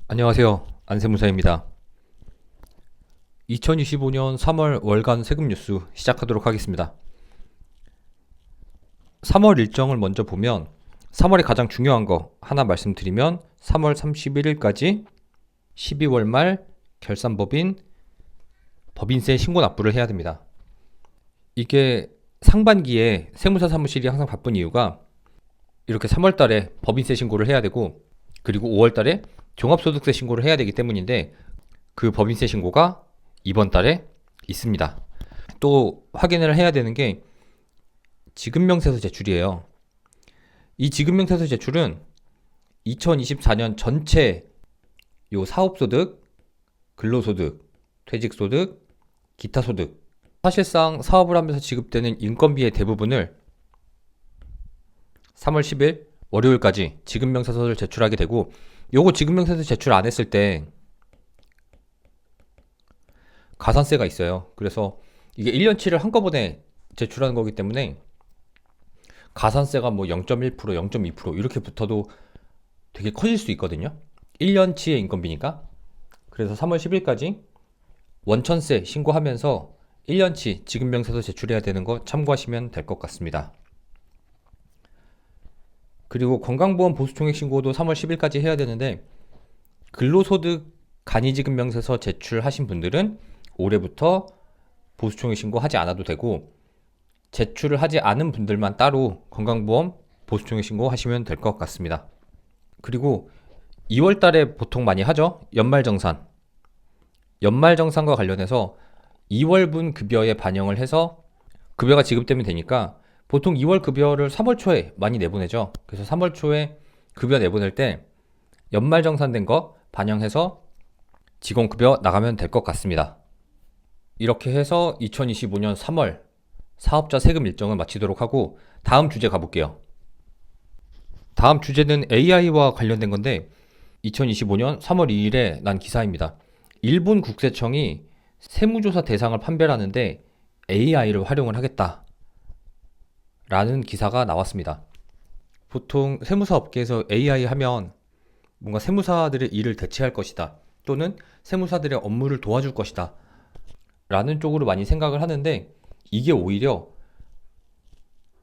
안녕하세요. 안세무사입니다. 2025년 3월 월간 세금 뉴스 시작하도록 하겠습니다. 3월 일정을 먼저 보면 3월에 가장 중요한 거 하나 말씀드리면 3월 31일까지 12월 말 결산법인 법인세 신고 납부를 해야 됩니다. 이게 상반기에 세무사 사무실이 항상 바쁜 이유가 이렇게 3월 달에 법인세 신고를 해야 되고 그리고 5월 달에 종합소득세 신고를 해야 되기 때문인데 그 법인세 신고가 이번 달에 있습니다. 또 확인을 해야 되는 게 지급명세서 제출이에요. 이 지급명세서 제출은 2024년 전체 요 사업소득, 근로소득, 퇴직소득, 기타소득 사실상 사업을 하면서 지급되는 인건비의 대부분을 3월 10일 월요일까지 지급명세서를 제출하게 되고 요거 지급명세서 제출 안 했을 때 가산세가 있어요. 그래서 이게 1년치를 한꺼번에 제출하는 거기 때문에 가산세가 뭐 0.1%, 0.2% 이렇게 붙어도 되게 커질 수 있거든요. 1년치의 인건비니까. 그래서 3월 10일까지 원천세 신고하면서 1년치 지급명세서 제출해야 되는 거 참고하시면 될 것 같습니다. 그리고 건강보험 보수총액 신고도 3월 10일까지 해야 되는데 근로소득 간이지급명세서 제출하신 분들은 올해부터 보수총액 신고하지 않아도 되고 제출을 하지 않은 분들만 따로 건강보험 보수총액 신고하시면 될 것 같습니다. 그리고 2월 달에 보통 많이 하죠. 연말정산. 연말정산과 관련해서 2월분 급여에 반영을 해서 급여가 지급되면 되니까 보통 2월 급여를 3월 초에 많이 내보내죠. 그래서 3월 초에 급여 내보낼 때 연말정산된 거 반영해서 직원급여 나가면 될 것 같습니다. 이렇게 해서 2025년 3월 사업자 세금 일정을 마치도록 하고 다음 주제 가볼게요. 다음 주제는 AI와 관련된 건데 2025년 3월 2일에 난 기사입니다. 일본 국세청이 세무조사 대상을 판별하는데 AI를 활용을 하겠다 라는 기사가 나왔습니다. 보통 세무사 업계에서 AI 하면 뭔가 세무사들의 일을 대체할 것이다 또는 세무사들의 업무를 도와줄 것이다 라는 쪽으로 많이 생각을 하는데 이게 오히려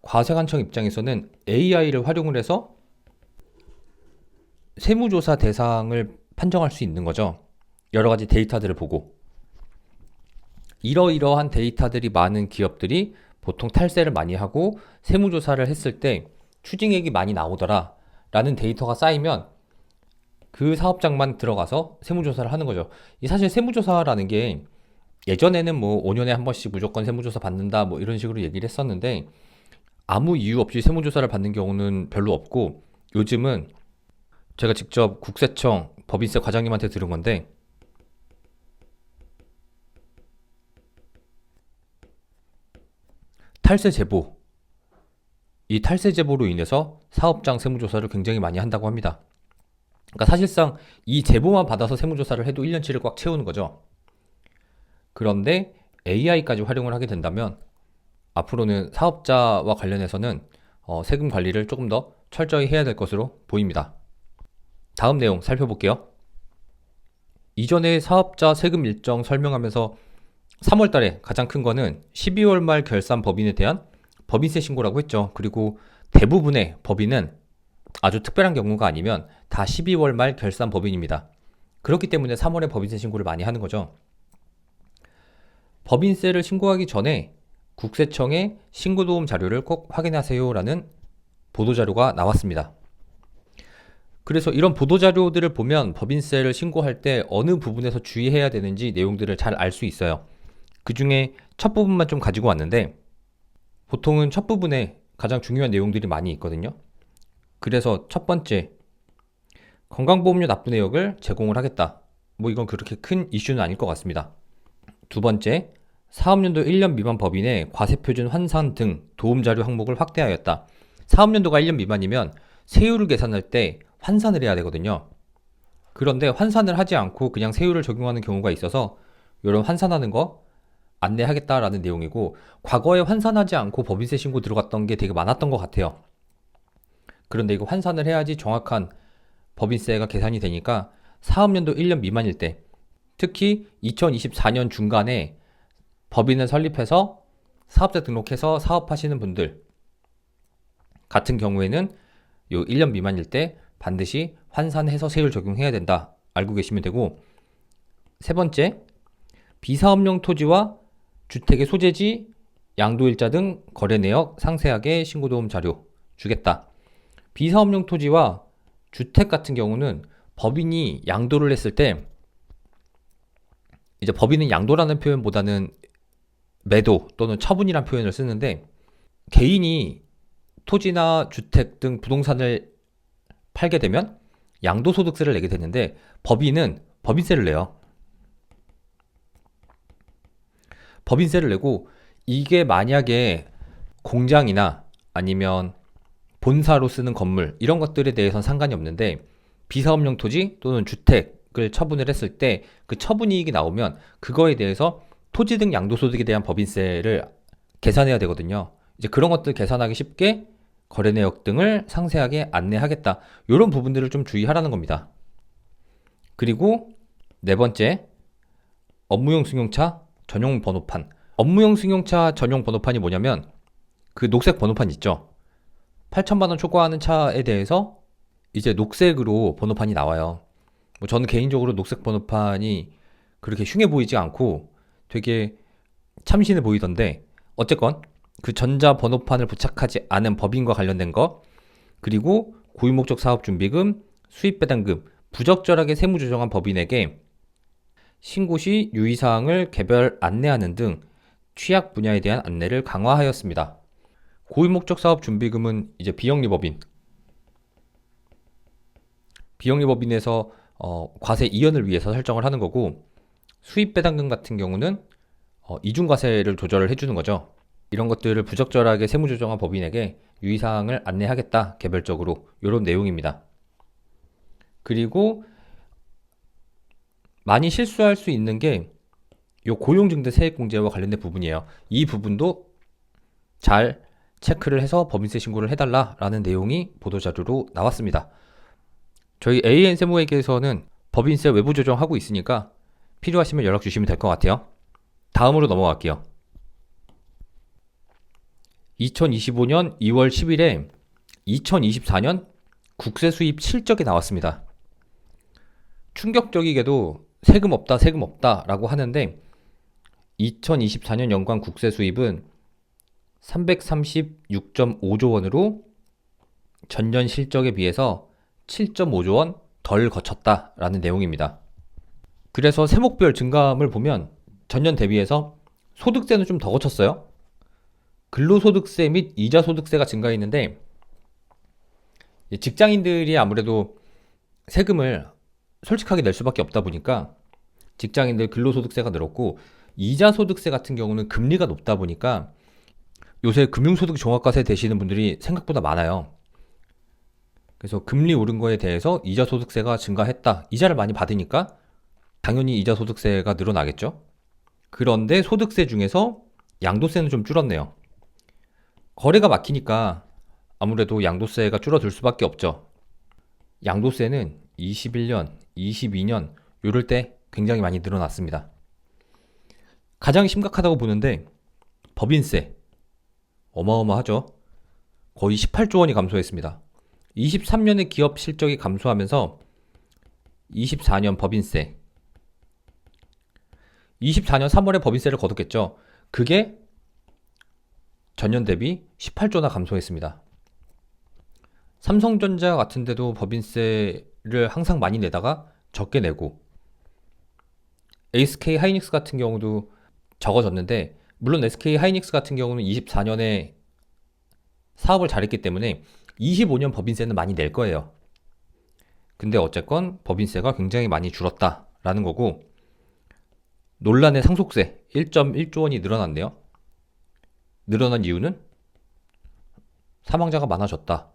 과세관청 입장에서는 AI를 활용을 해서 세무조사 대상을 판정할 수 있는 거죠. 여러 가지 데이터들을 보고 이러이러한 데이터들이 많은 기업들이 보통 탈세를 많이 하고 세무조사를 했을 때 추징액이 많이 나오더라 라는 데이터가 쌓이면 그 사업장만 들어가서 세무조사를 하는 거죠. 이 사실 세무조사라는 게 예전에는 뭐 5년에 한 번씩 무조건 세무조사 받는다 뭐 이런 식으로 얘기를 했었는데 아무 이유 없이 세무조사를 받는 경우는 별로 없고 요즘은 제가 직접 국세청 법인세 과장님한테 들은 건데 탈세 제보 이 탈세 제보로 인해서 사업장 세무조사를 굉장히 많이 한다고 합니다. 그러니까 사실상 이 제보만 받아서 세무조사를 해도 1년치를 꽉 채우는 거죠. 그런데 AI까지 활용을 하게 된다면 앞으로는 사업자와 관련해서는 세금 관리를 조금 더 철저히 해야 될 것으로 보입니다. 다음 내용 살펴볼게요. 이전에 사업자 세금 일정 설명하면서 3월 달에 가장 큰 거는 12월 말 결산 법인에 대한 법인세 신고라고 했죠. 그리고 대부분의 법인은 아주 특별한 경우가 아니면 다 12월 말 결산 법인입니다. 그렇기 때문에 3월에 법인세 신고를 많이 하는 거죠. 법인세를 신고하기 전에 국세청의 신고도움 자료를 꼭 확인하세요라는 보도자료가 나왔습니다. 그래서 이런 보도자료들을 보면 법인세를 신고할 때 어느 부분에서 주의해야 되는지 내용들을 잘 알 수 있어요. 그 중에 첫 부분만 좀 가지고 왔는데 보통은 첫 부분에 가장 중요한 내용들이 많이 있거든요. 그래서 첫 번째, 건강보험료 납부 내역을 제공을 하겠다. 뭐 이건 그렇게 큰 이슈는 아닐 것 같습니다. 두 번째, 사업연도 1년 미만 법인의 과세표준 환산 등 도움자료 항목을 확대하였다. 사업연도가 1년 미만이면 세율을 계산할 때 환산을 해야 되거든요. 그런데 환산을 하지 않고 그냥 세율을 적용하는 경우가 있어서 이런 환산하는 거 안내하겠다라는 내용이고 과거에 환산하지 않고 법인세 신고 들어갔던 게 되게 많았던 것 같아요. 그런데 이거 환산을 해야지 정확한 법인세가 계산이 되니까 사업연도 1년 미만일 때, 특히 2024년 중간에 법인을 설립해서 사업자 등록해서 사업하시는 분들 같은 경우에는 요 1년 미만일 때 반드시 환산해서세율 적용해야 된다. 알고 계시면 되고, 세 번째, 비사업용 토지와 주택의 소재지, 양도일자 등 거래 내역 상세하게 신고도움 자료 주겠다. 비사업용 토지와 주택 같은 경우는 법인이 양도를 했을 때, 이제 법인은 양도라는 표현보다는 매도 또는 처분이라는 표현을 쓰는데, 개인이 토지나 주택 등 부동산을 팔게 되면 양도소득세를 내게 되는데, 법인은 법인세를 내요. 법인세를 내고, 이게 만약에 공장이나 아니면 본사로 쓰는 건물 이런 것들에 대해서는 상관이 없는데, 비사업용 토지 또는 주택을 처분을 했을 때 그 처분이익이 나오면 그거에 대해서 토지 등 양도소득에 대한 법인세를 계산해야 되거든요. 이제 그런 것들 계산하기 쉽게 거래 내역 등을 상세하게 안내하겠다. 이런 부분들을 좀 주의하라는 겁니다. 그리고 네 번째, 업무용 승용차 전용 번호판. 업무용 승용차 전용 번호판이 뭐냐면 그 녹색 번호판 있죠. 8천만 원 초과하는 차에 대해서 이제 녹색으로 번호판이 나와요. 뭐 저는 개인적으로 녹색 번호판이 그렇게 흉해 보이지 않고 되게 참신해 보이던데, 어쨌건 그 전자 번호판을 부착하지 않은 법인과 관련된 거, 그리고 고유목적 사업준비금, 수입배당금, 부적절하게 세무조정한 법인에게 신고 시 유의사항을 개별 안내하는 등 취약 분야에 대한 안내를 강화하였습니다. 고유목적 사업준비금은 이제 비영리법인, 비영리법인에서 과세 이연을 위해서 설정을 하는 거고, 수입배당금 같은 경우는 이중과세를 조절을 해주는 거죠. 이런 것들을 부적절하게 세무조정한 법인에게 유의사항을 안내하겠다, 개별적으로. 이런 내용입니다. 그리고 많이 실수할 수 있는 게 요 고용증대 세액공제와 관련된 부분이에요. 이 부분도 잘 체크를 해서 법인세 신고를 해달라라는 내용이 보도자료로 나왔습니다. 저희 AN 세무회계에서는 법인세 외부 조정하고 있으니까 필요하시면 연락 주시면 될 것 같아요. 다음으로 넘어갈게요. 2025년 2월 10일에 2024년 국세 수입 실적이 나왔습니다. 충격적이게도 세금 없다 라고 하는데, 2024년 연간 국세 수입은 336.5조 원으로 전년 실적에 비해서 7.5조 원 덜 거쳤다라는 내용입니다. 그래서 세목별 증감을 보면 전년 대비해서 소득세는 좀 더 거쳤어요. 근로소득세 및 이자소득세가 증가했는데, 직장인들이 아무래도 세금을 솔직하게 낼 수밖에 없다 보니까 직장인들 근로소득세가 늘었고, 이자소득세 같은 경우는 금리가 높다 보니까 요새 금융소득 종합과세 되시는 분들이 생각보다 많아요. 그래서 금리 오른 거에 대해서 이자소득세가 증가했다. 이자를 많이 받으니까 당연히 이자소득세가 늘어나겠죠. 그런데 소득세 중에서 양도세는 좀 줄었네요. 거래가 막히니까 아무래도 양도세가 줄어들 수밖에 없죠. 양도세는 21년, 22년 이럴 때 굉장히 많이 늘어났습니다. 가장 심각하다고 보는데 법인세, 어마어마하죠. 거의 18조 원이 감소했습니다. 23년에 기업 실적이 감소하면서 24년 법인세, 24년 3월에 법인세를 거뒀겠죠. 그게 전년 대비 18조나 감소했습니다. 삼성전자 같은 데도 법인세를 항상 많이 내다가 적게 내고, SK 하이닉스 같은 경우도 적어졌는데, 물론 SK 하이닉스 같은 경우는 24년에 사업을 잘했기 때문에 25년 법인세는 많이 낼 거예요. 근데 어쨌건 법인세가 굉장히 많이 줄었다라는 거고, 논란의 상속세 1.1조 원이 늘어났네요. 늘어난 이유는 사망자가 많아졌다.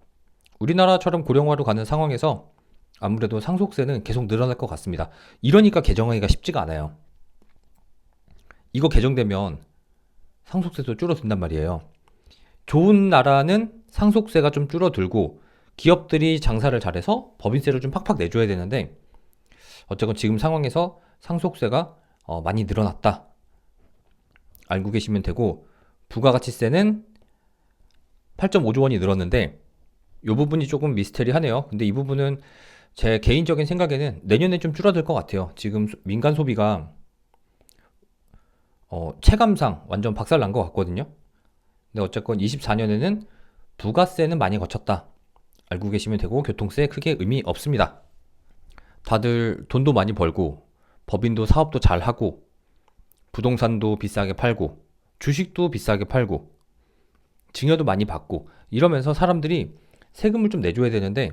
우리나라처럼 고령화로 가는 상황에서 아무래도 상속세는 계속 늘어날 것 같습니다. 이러니까 개정하기가 쉽지가 않아요. 이거 개정되면 상속세도 줄어든단 말이에요. 좋은 나라는 상속세가 좀 줄어들고 기업들이 장사를 잘해서 법인세를 좀 팍팍 내줘야 되는데, 어쨌건 지금 상황에서 상속세가 많이 늘어났다 알고 계시면 되고, 부가가치세는 8.5조 원이 늘었는데 이 부분이 조금 미스테리하네요. 근데 이 부분은 제 개인적인 생각에는 내년에 좀 줄어들 것 같아요. 지금 민간 소비가 체감상 완전 박살난 것 같거든요. 근데 어쨌건 24년에는 부가세는 많이 거쳤다 알고 계시면 되고, 교통세 크게 의미 없습니다. 다들 돈도 많이 벌고 법인도 사업도 잘 하고 부동산도 비싸게 팔고 주식도 비싸게 팔고 증여도 많이 받고 이러면서 사람들이 세금을 좀 내줘야 되는데,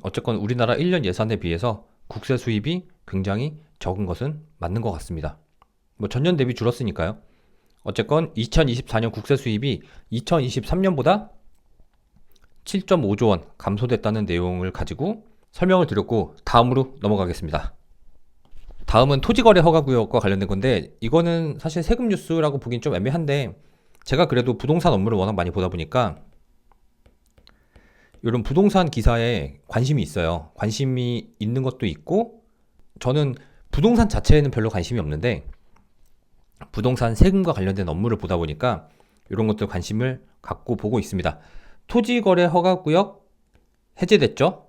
어쨌건 우리나라 1년 예산에 비해서 국세 수입이 굉장히 적은 것은 맞는 것 같습니다. 뭐 전년 대비 줄었으니까요. 어쨌건 2024년 국세 수입이 2023년보다 7.5조 원 감소됐다는 내용을 가지고 설명을 드렸고, 다음으로 넘어가겠습니다. 다음은 토지거래 허가구역과 관련된 건데, 이거는 사실 세금 뉴스라고 보긴 좀 애매한데, 제가 그래도 부동산 업무를 워낙 많이 보다 보니까 이런 부동산 기사에 관심이 있어요. 관심이 있는 것도 있고, 저는 부동산 자체에는 별로 관심이 없는데 부동산 세금과 관련된 업무를 보다 보니까 이런 것들 관심을 갖고 보고 있습니다. 토지거래 허가구역 해제됐죠?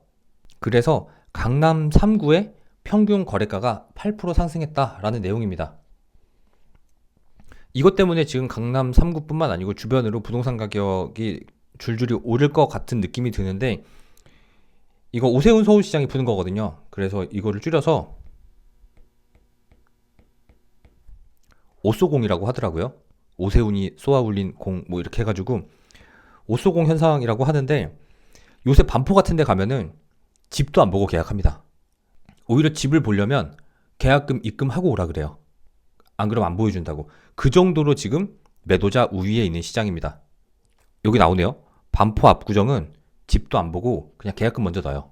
그래서 강남 3구의 평균 거래가가 8% 상승했다라는 내용입니다. 이것 때문에 지금 강남 3구뿐만 아니고 주변으로 부동산 가격이 줄줄이 오를 것 같은 느낌이 드는데, 이거 오세훈 서울시장이 푸는 거거든요. 그래서 이거를 줄여서 오쏘공이라고 하더라고요. 오세훈이 쏘아 올린 공 뭐 이렇게 해가지고 오쏘공 현상이라고 하는데, 요새 반포 같은 데 가면은 집도 안 보고 계약합니다. 오히려 집을 보려면 계약금 입금하고 오라 그래요. 안 그러면 안 보여준다고. 그 정도로 지금 매도자 우위에 있는 시장입니다. 여기 나오네요. 반포 압구정은 집도 안 보고 그냥 계약금 먼저 넣어요.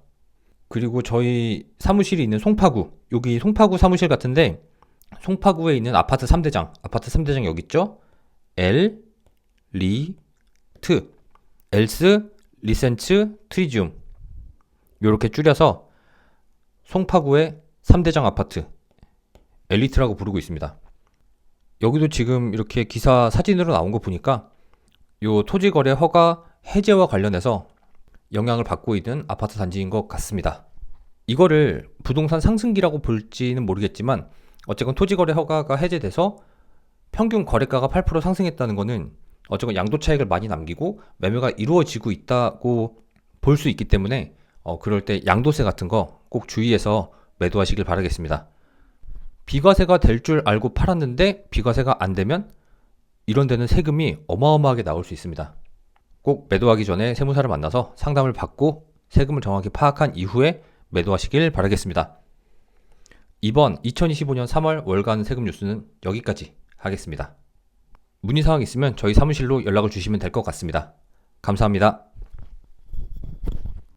그리고 저희 사무실이 있는 송파구, 여기 송파구 사무실 같은데, 송파구에 있는 아파트 3대장 여기 있죠? L, 리, 트, 엘스, 리센츠, 트리지움, 요렇게 줄여서 송파구의 3대장 아파트 엘리트라고 부르고 있습니다. 여기도 지금 이렇게 기사 사진으로 나온 거 보니까 요 토지거래 허가 해제와 관련해서 영향을 받고 있는 아파트 단지인 것 같습니다. 이거를 부동산 상승기라고 볼지는 모르겠지만, 어쨌건 토지거래 허가가 해제돼서 평균 거래가가 8% 상승했다는 거는 어쨌건 양도 차익을 많이 남기고 매매가 이루어지고 있다고 볼 수 있기 때문에 그럴 때 양도세 같은 거 꼭 주의해서 매도하시길 바라겠습니다. 비과세가 될 줄 알고 팔았는데 비과세가 안 되면 이런 데는 세금이 어마어마하게 나올 수 있습니다. 꼭 매도하기 전에 세무사를 만나서 상담을 받고 세금을 정확히 파악한 이후에 매도하시길 바라겠습니다. 이번 2025년 3월 월간 세금 뉴스는 여기까지 하겠습니다. 문의사항 있으면 저희 사무실로 연락을 주시면 될 것 같습니다. 감사합니다.